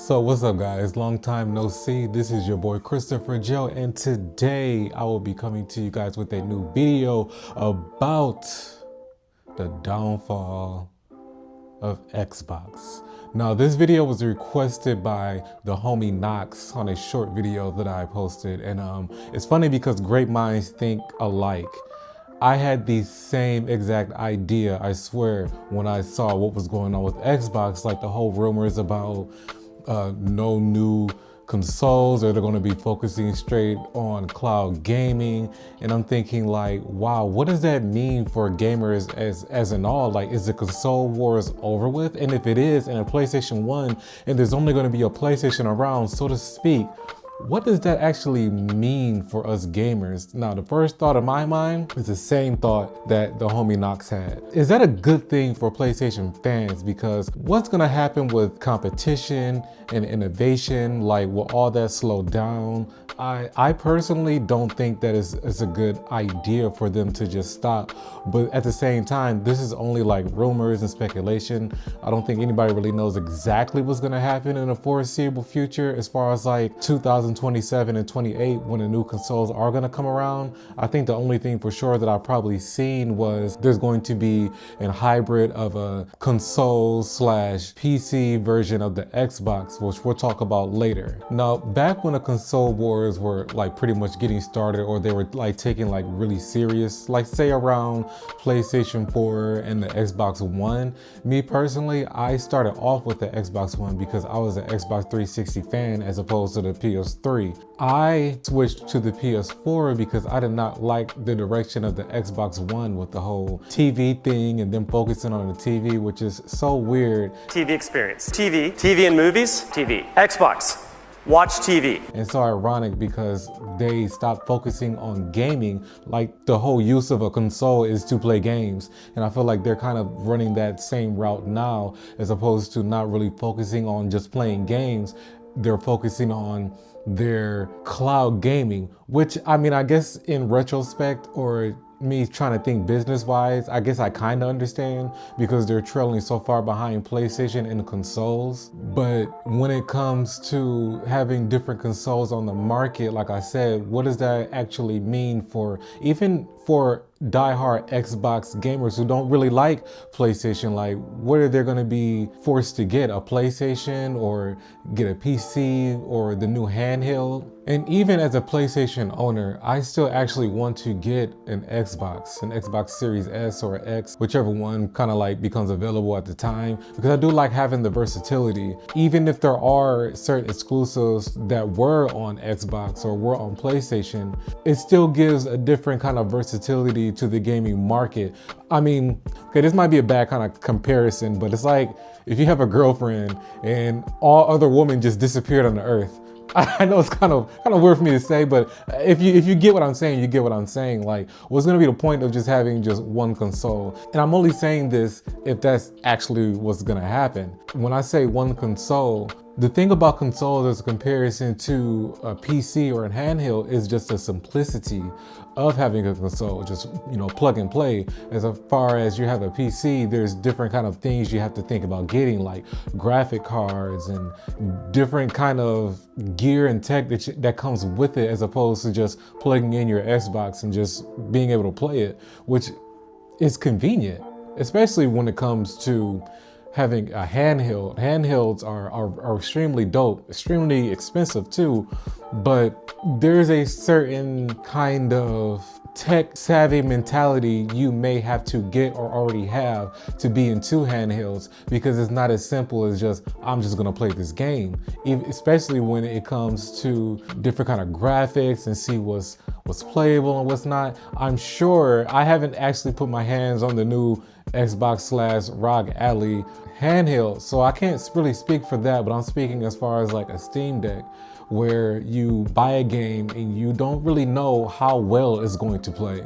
So what's up guys, long time no see. This is your boy Christopher Joe, and today I will be coming to you guys with a new video about the downfall of Xbox. Now this video was requested by the homie Knox on a short video that I posted, and it's funny because great minds think alike. I had the same exact idea, I swear, when I saw what was going on with Xbox, like the whole rumors about no new consoles, or they're going to be focusing straight on cloud gaming. And I'm thinking like, wow, what does that mean for gamers as in all? Like, is the console wars over with? And if it is, and a PlayStation 1, and there's only going to be a PlayStation around, so to speak, what does that actually mean for us gamers? Now, the first thought in my mind is the same thought that the homie Knox had. Is that a good thing for PlayStation fans? Because what's gonna happen with competition and innovation? Like, will all that slow down? I personally don't think that it's a good idea for them to just stop. But at the same time, this is only like rumors and speculation. I don't think anybody really knows exactly what's gonna happen in the foreseeable future as far as like 2027 and 28 when the new consoles are gonna come around. I think the only thing for sure that I've probably seen was there's going to be a hybrid of a console slash PC version of the Xbox, which we'll talk about later. Now, back when the console wars were like pretty much getting started, or they were like taking like really serious, like say around PlayStation 4 and the Xbox One, me personally, I started off with the Xbox One because I was an Xbox 360 fan as opposed to the PS3. I switched to the PS4 because I did not like the direction of the Xbox One with the whole TV thing and them focusing on the TV, which is so weird. TV experience. TV and movies, TV. Xbox. Watch TV. And so ironic because they stopped focusing on gaming. Like, the whole use of a console is to play games. And I feel like they're kind of running that same route now, as opposed to not really focusing on just playing games. They're focusing on their cloud gaming, which, I mean, I guess in retrospect, or me trying to think business wise, I guess I kind of understand because they're trailing so far behind PlayStation and consoles. But when it comes to having different consoles on the market, like I said, what does that actually mean for even for diehard Xbox gamers who don't really like PlayStation? Like, what are they going to be forced to get? A PlayStation, or get a PC, or the new handheld? And even as a PlayStation owner, I still actually want to get an Xbox Series S or X, whichever one kind of like becomes available at the time, because I do like having the versatility. Even if there are certain exclusives that were on Xbox or were on PlayStation, it still gives a different kind of versatility to the gaming market. I mean, okay, this might be a bad kind of comparison, but it's like if you have a girlfriend and all other women just disappeared on the earth. I know it's kind of weird for me to say, but if you get what I'm saying, you get what I'm saying. Like, what's going to be the point of just having just one console? And I'm only saying this if that's actually what's going to happen. When I say one console, the thing about consoles as a comparison to a PC or a handheld is just the simplicity of having a console, just, you know, plug and play. As far as you have a PC, there's different kind of things you have to think about getting, like graphic cards and different kind of gear and tech that comes with it, as opposed to just plugging in your Xbox and just being able to play it, which is convenient, especially when it comes to having a handheld. Handhelds are extremely dope, extremely expensive too, but there's a certain kind of tech savvy mentality you may have to get or already have to be into handhelds, because it's not as simple as just, I'm just gonna play this game, especially when it comes to different kind of graphics and see what's playable and what's not. I'm sure I haven't actually put my hands on the new Xbox / ROG Ally handheld, so I can't really speak for that, but I'm speaking as far as like a Steam Deck, where you buy a game and you don't really know how well it's going to play.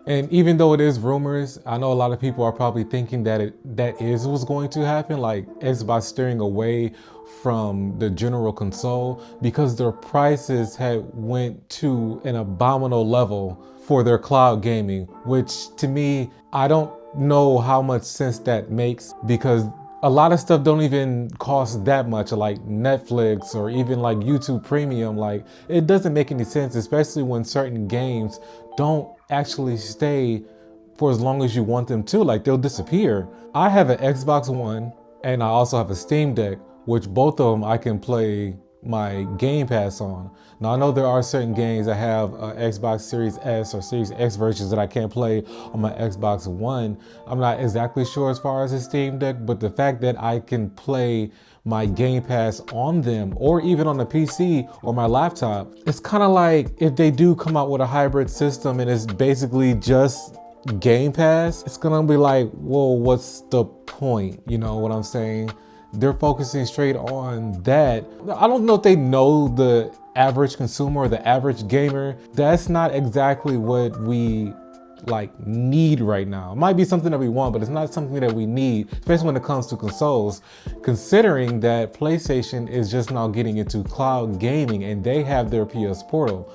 And even though it is rumors, I know a lot of people are probably thinking that that is what's going to happen, like Xbox steering away from the general console because their prices had went to an abominable level for their cloud gaming, which to me, I don't know how much sense that makes, because a lot of stuff don't even cost that much, like Netflix or even like YouTube Premium. Like, it doesn't make any sense, especially when certain games don't actually stay for as long as you want them to. Like, they'll disappear. I have an Xbox One and I also have a Steam Deck, which both of them I can play my Game Pass on. Now, I know there are certain games that have Xbox Series S or Series X versions that I can't play on my Xbox One. I'm not exactly sure as far as the Steam Deck, but the fact that I can play my Game Pass on them or even on the PC or my laptop, it's kind of like if they do come out with a hybrid system and it's basically just Game Pass, it's gonna be like, well, what's the point? You know what I'm saying? They're focusing straight on that. I don't know if they know the average consumer or the average gamer. That's not exactly what we need right now. It might be something that we want, but it's not something that we need, especially when it comes to consoles, considering that PlayStation is just now getting into cloud gaming and they have their PS Portal.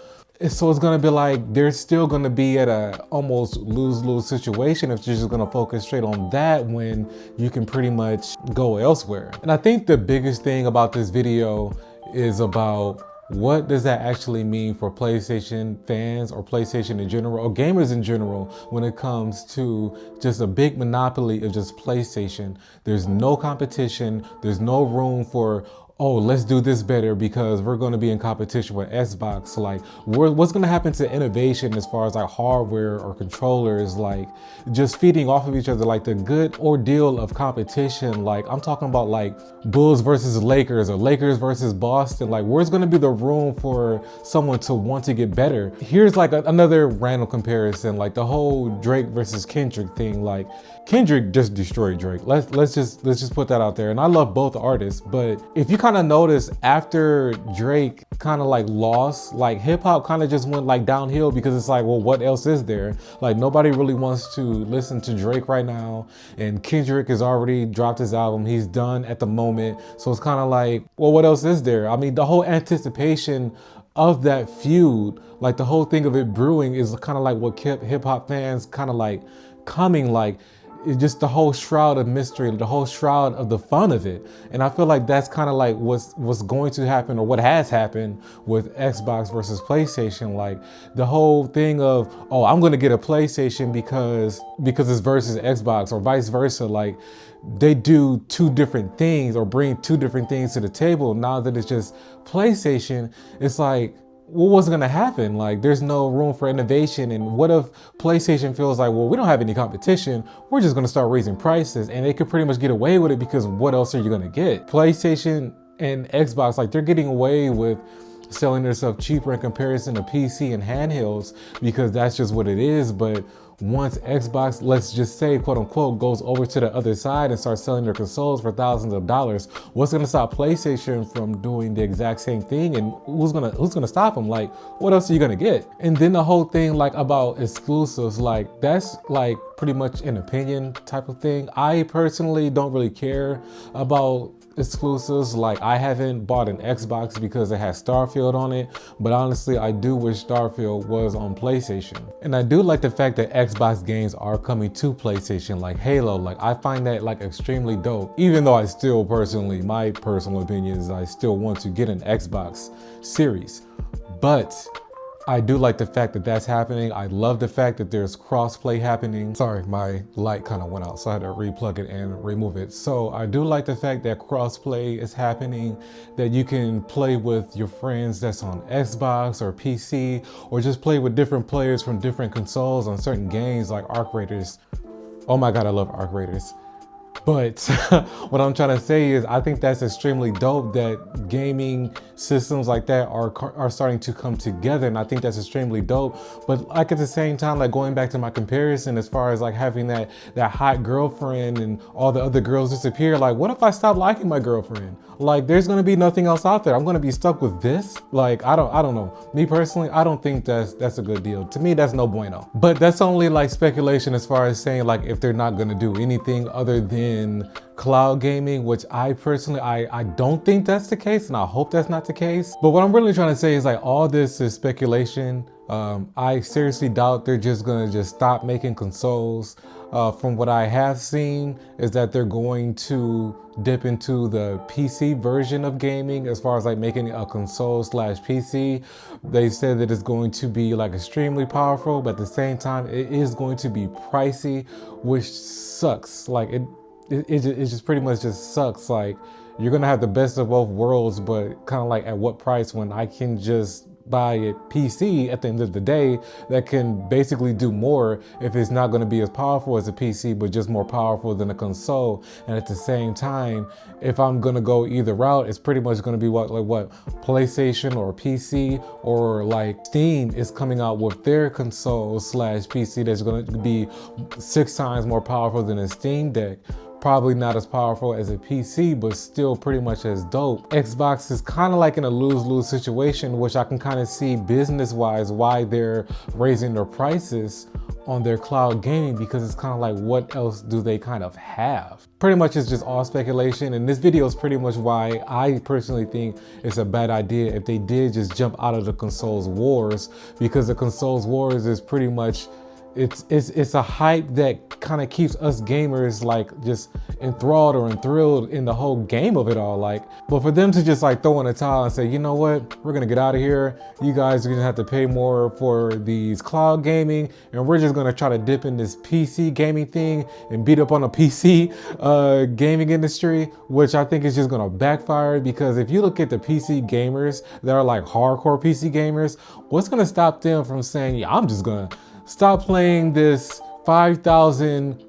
So it's gonna be like, they're still gonna be at a almost lose-lose situation if you're just gonna focus straight on that when you can pretty much go elsewhere. And I think the biggest thing about this video is about what does that actually mean for PlayStation fans or PlayStation in general or gamers in general when it comes to just a big monopoly of just PlayStation. There's no competition, there's no room for, oh, let's do this better because we're going to be in competition with Xbox. Like, what's going to happen to innovation as far as like hardware or controllers, like just feeding off of each other, like the good ordeal of competition. Like, I'm talking about like Bulls versus Lakers or Lakers versus Boston. Like, where's going to be the room for someone to want to get better? Here's like another random comparison, like the whole Drake versus Kendrick thing. Like, Kendrick just destroyed Drake. Let's just put that out there. And I love both artists, but if you kind of notice, after Drake kind of like lost, like hip hop kind of just went like downhill because it's like, well, what else is there? Like, nobody really wants to listen to Drake right now, and Kendrick has already dropped his album. He's done at the moment. So it's kind of like, well, what else is there? I mean, the whole anticipation of that feud, like the whole thing of it brewing, is kind of like what kept hip hop fans kind of like coming. Like, it's just the whole shroud of mystery, the whole shroud of the fun of it. And I feel like that's kind of like what's going to happen, or what has happened with Xbox versus PlayStation. Like the whole thing of, oh, I'm going to get a PlayStation because it's versus Xbox, or vice versa. Like, they do two different things or bring two different things to the table. Now that it's just PlayStation, it's like, well, what's gonna happen? Like, there's no room for innovation. And what if PlayStation feels like, well, we don't have any competition, we're just gonna start raising prices, and they could pretty much get away with it because what else are you gonna get? PlayStation and Xbox, like, they're getting away with selling themselves cheaper in comparison to PC and handhelds because that's just what it is. But once Xbox, let's just say, quote unquote, goes over to the other side and starts selling their consoles for thousands of dollars, what's gonna stop PlayStation from doing the exact same thing? And who's gonna stop them? Like, what else are you gonna get? And then the whole thing like about exclusives, like that's like pretty much an opinion type of thing. I personally don't really care about exclusives. Like, I haven't bought an Xbox because it has Starfield on it, but honestly, I do wish Starfield was on PlayStation. And I do like the fact that Xbox games are coming to PlayStation, like Halo. Like, I find that like extremely dope, even though I still personally, my personal opinion is I still want to get an Xbox Series. But I do like the fact that that's happening. I love the fact that there's crossplay happening. Sorry, my light kind of went out, so I had to replug it and remove it. So I do like the fact that crossplay is happening, that you can play with your friends that's on Xbox or PC, or just play with different players from different consoles on certain games like Arc Raiders. Oh my God, I love Arc Raiders. But what I'm trying to say is, I think that's extremely dope that gaming systems like that are starting to come together, and I think that's extremely dope. But like at the same time, like going back to my comparison as far as like having that hot girlfriend and all the other girls disappear, like what if I stop liking my girlfriend? Like, there's gonna be nothing else out there. I'm gonna be stuck with this. Like, I don't know. Me personally, I don't think that's a good deal. To me, that's no bueno. But that's only like speculation as far as saying like if they're not gonna do anything other than cloud gaming, which I personally, I don't think that's the case, and I hope that's not the case. But what I'm really trying to say is like all this is speculation I seriously doubt they're just gonna just stop making consoles. From what I have seen is that they're going to dip into the PC version of gaming as far as like making a console slash PC. They said that it's going to be like extremely powerful, but at the same time, it is going to be pricey, which sucks. Like it just pretty much just sucks. Like you're gonna have the best of both worlds, but kind of like at what price when I can just buy a PC at the end of the day that can basically do more if it's not going to be as powerful as a PC, but just more powerful than a console. And at the same time, if I'm going to go either route, it's pretty much going to be what PlayStation or PC or like Steam is coming out with their console slash PC that's going to be 6 times more powerful than a Steam Deck. Probably not as powerful as a PC, but still pretty much as dope. Xbox is kind of like in a lose-lose situation, which I can kind of see business-wise why they're raising their prices on their cloud gaming, because it's kind of like, what else do they kind of have? Pretty much it's just all speculation, and this video is pretty much why I personally think it's a bad idea if they did just jump out of the consoles wars, because the consoles wars is pretty much it's a hype that kind of keeps us gamers like just enthralled or enthralled in the whole game of it all. Like, but for them to just like throw in a towel and say, you know what, we're gonna get out of here. You guys are gonna have to pay more for these cloud gaming, and we're just gonna try to dip in this PC gaming thing and beat up on the PC gaming industry, which I think is just gonna backfire. Because if you look at the PC gamers that are like hardcore PC gamers, what's gonna stop them from saying, yeah, I'm just gonna stop playing this $5,000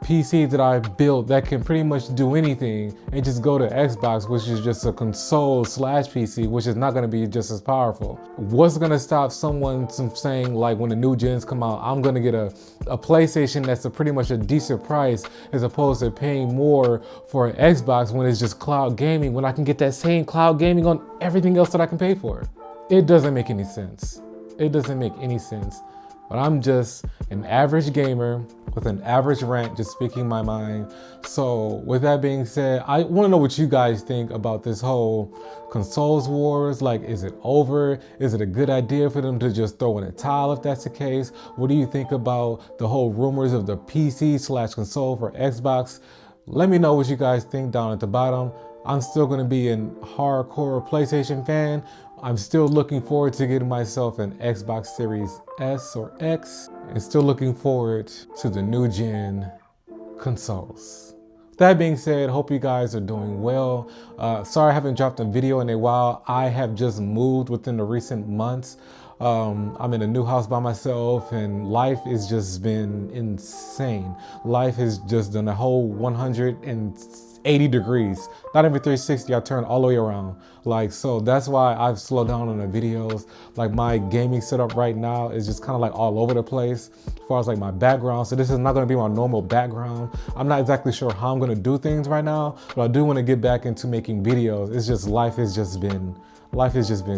PC that I built that can pretty much do anything, and just go to Xbox, which is just a console slash PC, which is not going to be just as powerful? What's going to stop someone from saying, like, when the new gens come out, I'm going to get a PlayStation that's pretty much a decent price, as opposed to paying more for an Xbox when it's just cloud gaming, when I can get that same cloud gaming on everything else that I can pay for? It doesn't make any sense. It doesn't make any sense. But I'm just an average gamer with an average rant, just speaking my mind. So with that being said, I want to know what you guys think about this whole consoles wars. Like, is it over? Is it a good idea for them to just throw in a towel if that's the case? What do you think about the whole rumors of the PC slash console for Xbox? Let me know what you guys think down at the bottom. I'm still going to be a hardcore PlayStation fan. I'm still looking forward to getting myself an Xbox Series S or X, and still looking forward to the new gen consoles. That being said, hope you guys are doing well. Sorry I haven't dropped a video in a while. I have just moved within the recent months. I'm in a new house by myself, and life has just been insane. Life has just done a whole 180 degrees. Not even 360, I turned all the way around. Like, so that's why I've slowed down on the videos. Like, my gaming setup right now is just kind of like all over the place as far as like my background. So this is not going to be my normal background. I'm not exactly sure how I'm going to do things right now, but I do want to get back into making videos. It's just life has just been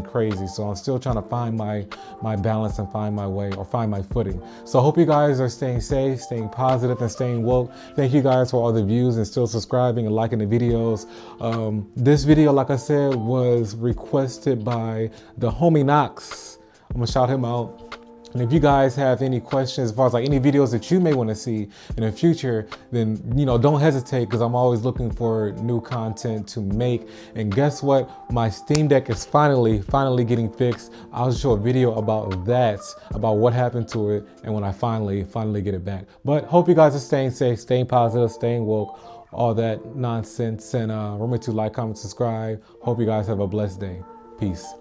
crazy. So I'm still trying to find my balance and find my way, or find my footing. So I hope you guys are staying safe, staying positive, and staying woke. Thank you guys for all the views and still subscribing and liking the videos. This video, like I said, was requested by the homie Knox. I'm gonna shout him out. And if you guys have any questions as far as like any videos that you may want to see in the future, then, you know, don't hesitate, because I'm always looking for new content to make. And guess what? My Steam Deck is finally getting fixed. I'll show a video about that, about what happened to it, and when I finally get it back. But hope you guys are staying safe, staying positive, staying woke, all that nonsense. And remember to like, comment, subscribe. Hope you guys have a blessed day. Peace.